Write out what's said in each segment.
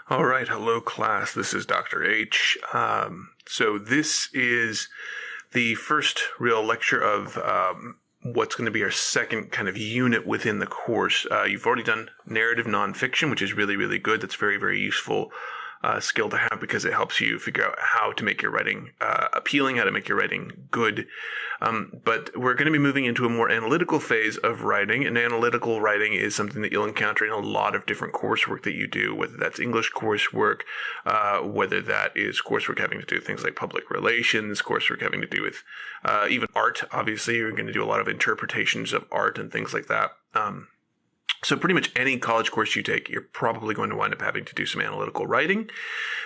All right, hello class. This is Dr. H. So this is the first real lecture of what's going to be our second kind of unit within the course. You've already done narrative nonfiction, which is really, really good. That's very, very useful skill to have because it helps you figure out how to make your writing appealing, how to make your writing good. But we're going to be moving into a more analytical phase of writing, and analytical writing is something that you'll encounter in a lot of different coursework that you do, whether that's English coursework, whether that is coursework having to do with things like public relations, coursework having to do with even art. Obviously, you're going to do a lot of interpretations of art and things like that. So pretty much any college course you take, you're probably going to wind up having to do some analytical writing.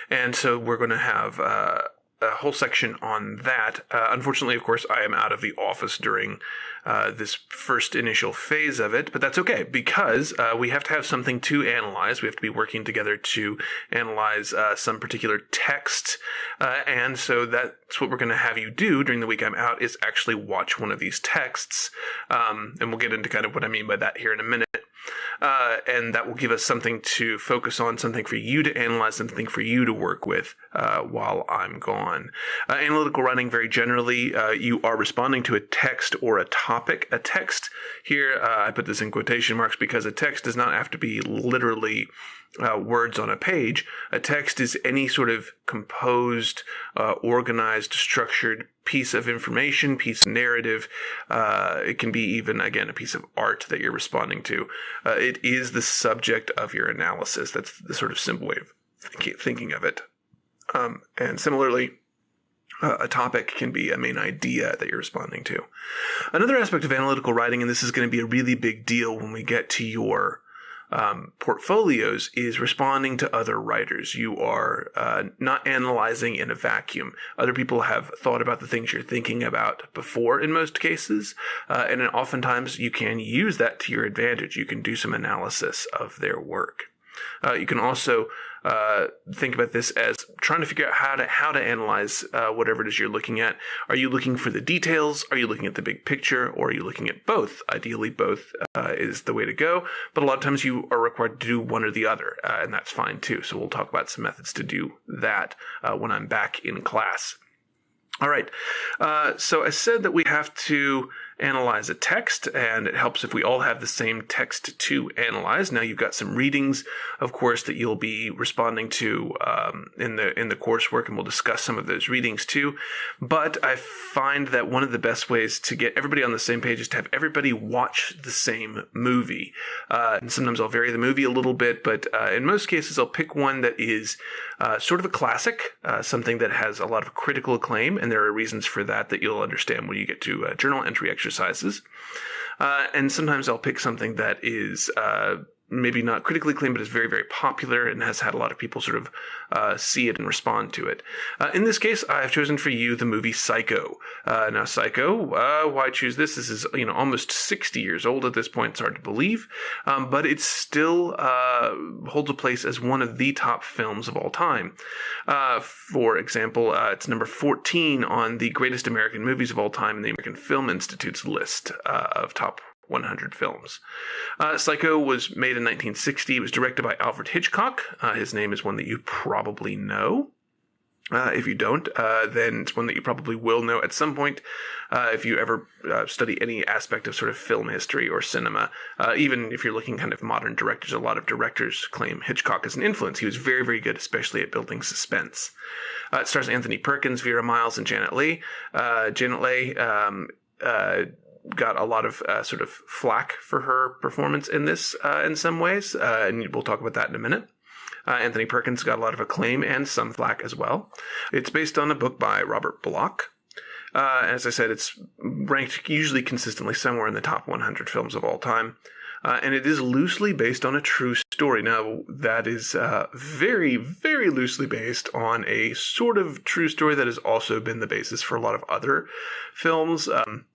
And so we're going to have a whole section on that. Unfortunately, of course, I am out of the office during this first initial phase of it, but that's okay because we have to have something to analyze. We have to be working together to analyze some particular text. And so that's what we're going to have you do during the week I'm out is actually watch one of these texts. And we'll get into kind of what I mean by that here in a minute. And that will give us something to focus on, something for you to analyze, something for you to work with while I'm gone. Analytical writing, very generally, you are responding to a text or a topic. A text here, I put this in quotation marks because a text does not have to be literally words on a page. A text is any sort of composed, organized, structured piece of information, piece of narrative. It can be even, again, a piece of art that you're responding to. It is the subject of your analysis. That's the sort of simple way of thinking of it. And similarly, a topic can be a main idea that you're responding to. Another aspect of analytical writing, and this is going to be a really big deal when we get to your portfolios, is responding to other writers. You are not analyzing in a vacuum. Other people have thought about the things you're thinking about before in most cases, and oftentimes you can use that to your advantage. You can do some analysis of their work. You can also think about this as trying to figure out how to analyze whatever it is you're looking at. Are you looking for the details? Are you looking at the big picture? Or are you looking at both? Ideally, both is the way to go. But a lot of times you are required to do one or the other, and that's fine too. So we'll talk about some methods to do that when I'm back in class. All right. So I said that we have to analyze a text, and it helps if we all have the same text to analyze. Now you've got some readings, of course, that you'll be responding to in the coursework, and we'll discuss some of those readings too. But I find that one of the best ways to get everybody on the same page is to have everybody watch the same movie. And sometimes I'll vary the movie a little bit, but in most cases I'll pick one that is sort of a classic, something that has a lot of critical acclaim, and there are reasons for that you'll understand when you get to journal entry exercises. And sometimes I'll pick something that is maybe not critically acclaimed, but is very, very popular and has had a lot of people sort of see it and respond to it. In this case, I've chosen for you the movie Psycho. Now, Psycho, why choose this? This is almost 60 years old at this point. It's hard to believe, but it still holds a place as one of the top films of all time. For example, it's number 14 on the greatest American movies of all time in the American Film Institute's list of top 100 films. Psycho was made in 1960. It was directed by Alfred Hitchcock. His name is one that you probably know. If you don't, then it's one that you probably will know at some point if you ever study any aspect of sort of film history or cinema. Even if you're looking kind of modern directors, a lot of directors claim Hitchcock as an influence. He was very, very good, especially at building suspense. It stars Anthony Perkins, Vera Miles, and Janet Leigh. Janet Leigh got a lot of sort of flack for her performance in this in some ways, and we'll talk about that in a minute. Anthony Perkins got a lot of acclaim and some flack as well. It's based on a book by Robert Bloch. As I said, it's ranked usually consistently somewhere in the top 100 films of all time. And it is loosely based on a true story. Now, that is very, very loosely based on a sort of true story that has also been the basis for a lot of other films.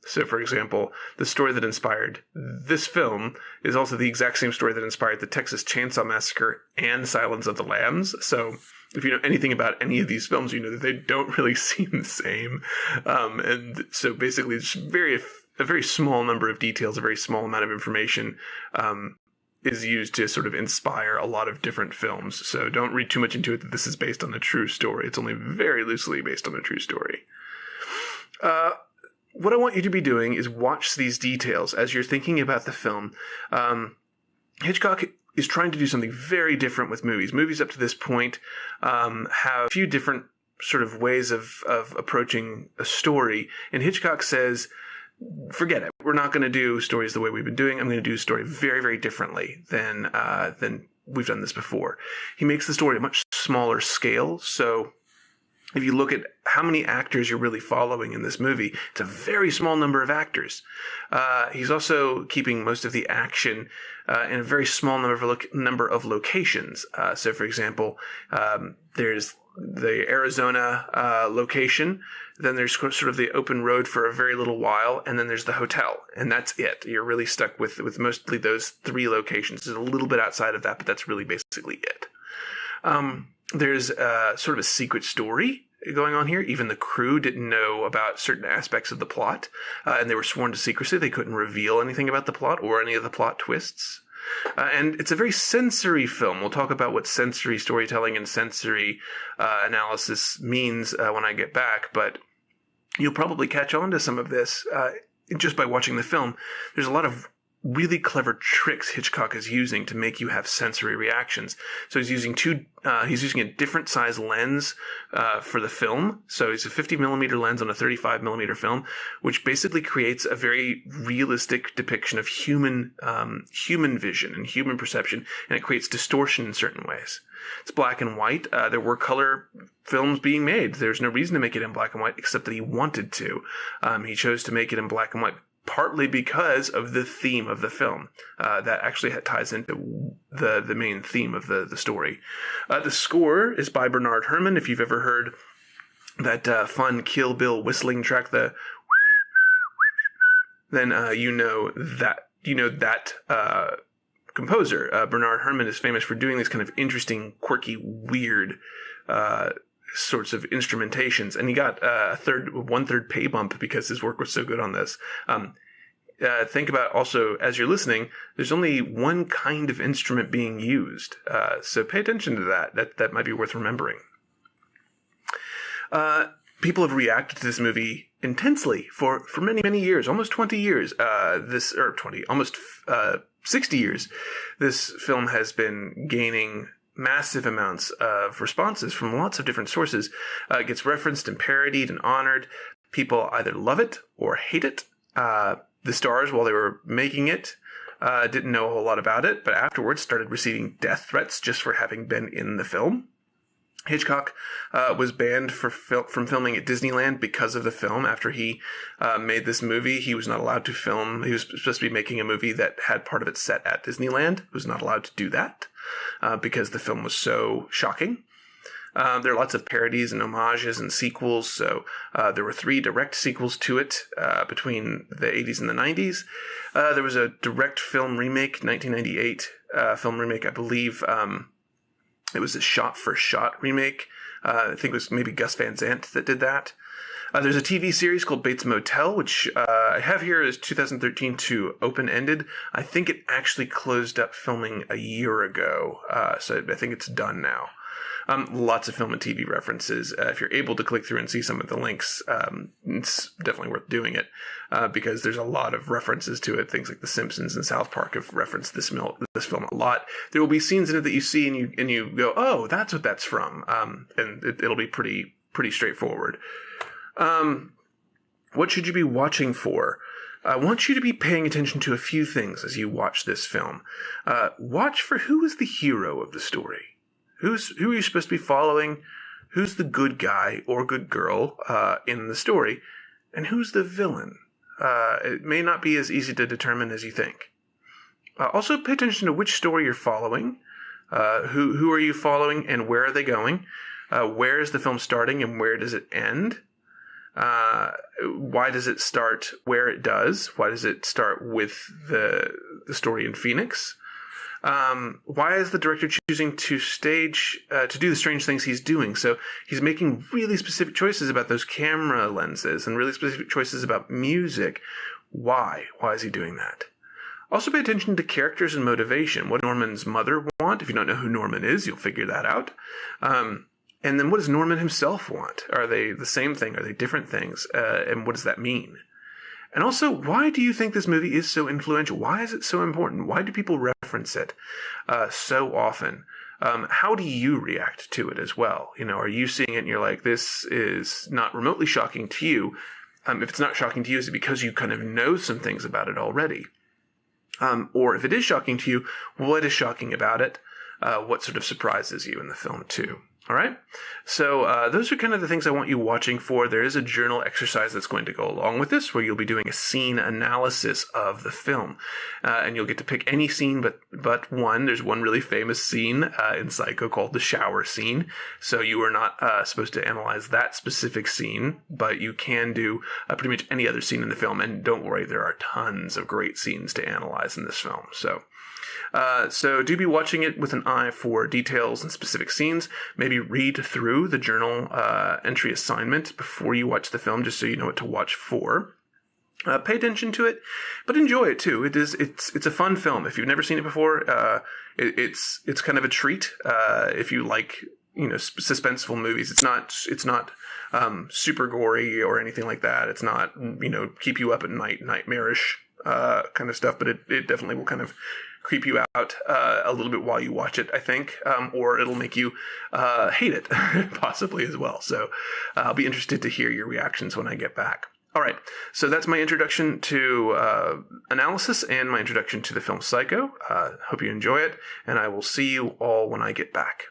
So, for example, the story that inspired this film is also the exact same story that inspired the Texas Chainsaw Massacre and Silence of the Lambs. So, if you know anything about any of these films, you know that they don't really seem the same. And so basically it's a very small number of details, a very small amount of information is used to sort of inspire a lot of different films. So don't read too much into it that this is based on a true story. It's only very loosely based on a true story. What I want you to be doing is watch these details as you're thinking about the film. Hitchcock is trying to do something very different with movies. Movies up to this point have a few different sort of ways of approaching a story. And Hitchcock says, forget it. We're not going to do stories the way we've been doing. I'm going to do a story very, very differently than we've done this before. He makes the story a much smaller scale. So if you look at how many actors you're really following in this movie, it's a very small number of actors. He's also keeping most of the action in a very small number of locations. So, for example, there's the Arizona location. Then there's sort of the open road for a very little while, and then there's the hotel, and that's it. You're really stuck with mostly those three locations. There's a little bit outside of that, but that's really basically it. There's sort of a secret story going on here. Even the crew didn't know about certain aspects of the plot, and they were sworn to secrecy. They couldn't reveal anything about the plot or any of the plot twists. And it's a very sensory film. We'll talk about what sensory storytelling and sensory analysis means when I get back, but you'll probably catch on to some of this just by watching the film. There's a lot of really clever tricks Hitchcock is using to make you have sensory reactions. So he's using a different size lens for the film. So it's a 50 millimeter lens on a 35 millimeter film, which basically creates a very realistic depiction of human vision and human perception, and it creates distortion in certain ways. It's black and white. There were color films being made. There's no reason to make it in black and white except that he wanted to. He chose to make it in black and white partly because of the theme of the film. That actually ties into the main theme of the story. The score is by Bernard Herrmann. If you've ever heard that fun Kill Bill whistling track, then you know that composer. Bernard Herrmann is famous for doing these kind of interesting, quirky, weird sorts of instrumentations, and he got a 1/3 pay bump because his work was so good on this. Think about also, as you're listening, there's only one kind of instrument being used, so pay attention to that. That might be worth remembering. People have reacted to this movie intensely for many, many years, almost 20 years. Almost 60 years. This film has been gaining massive amounts of responses from lots of different sources. It gets referenced and parodied and honored. People either love it or hate it. The stars, while they were making it, didn't know a whole lot about it, but afterwards started receiving death threats just for having been in the film. Hitchcock was banned from filming at Disneyland because of the film. After he made this movie, he was not allowed to film. He was supposed to be making a movie that had part of it set at Disneyland. He was not allowed to do that because the film was so shocking. There are lots of parodies and homages and sequels. So there were 3 direct sequels to it between the 80s and the 90s. There was a direct film remake, 1998 film remake, I believe. It was a shot-for-shot remake. I think it was maybe Gus Van Sant that did that. There's a TV series called Bates Motel, which I have here as 2013 to open-ended. I think it actually closed up filming a year ago, so I think it's done now. Lots of film and TV references. If you're able to click through and see some of the links, it's definitely worth doing it because there's a lot of references to it. Things like The Simpsons and South Park have referenced this film a lot. There will be scenes in it that you see and you go, oh, that's what that's from, and it'll be pretty straightforward. What should you be watching for? I want you to be paying attention to a few things as you watch this film. Watch for who is the hero of the story. Who are you supposed to be following? Who's the good guy or good girl in the story? And who's the villain? It may not be as easy to determine as you think. Also, pay attention to which story you're following. Who are you following and where are they going? Where is the film starting and where does it end? Why does it start where it does? Why does it start with the story in Phoenix? Why is the director choosing to do the strange things he's doing? So he's making really specific choices about those camera lenses and really specific choices about music. Why? Why is he doing that? Also pay attention to characters and motivation. What does Norman's mother want? If you don't know who Norman is, you'll figure that out. And then what does Norman himself want? Are they the same thing? Are they different things? And what does that mean? And also, why do you think this movie is so influential? Why is it so important? Why do people reference it so often? How do you react to it as well? Are you seeing it and you're like, this is not remotely shocking to you? If it's not shocking to you, is it because you kind of know some things about it already? Or if it is shocking to you, what is shocking about it? What sort of surprises you in the film too? All right. So those are kind of the things I want you watching for. There is a journal exercise that's going to go along with this, where you'll be doing a scene analysis of the film, and you'll get to pick any scene, but one. There's one really famous scene in Psycho called the shower scene. So you are not supposed to analyze that specific scene, but you can do pretty much any other scene in the film. And don't worry, there are tons of great scenes to analyze in this film. So do be watching it with an eye for details and specific scenes. Maybe read through the journal entry assignment before you watch the film, just so you know what to watch for. Pay attention to it, but enjoy it too. It's a fun film. If you've never seen it before, it's kind of a treat. If you like suspenseful movies, it's not super gory or anything like that. It's not keep you up at night, nightmarish kind of stuff, but it definitely will kind of creep you out a little bit while you watch it, I think, or it'll make you hate it, possibly as well. So I'll be interested to hear your reactions when I get back. All right, so that's my introduction to analysis and my introduction to the film Psycho. Hope you enjoy it, and I will see you all when I get back.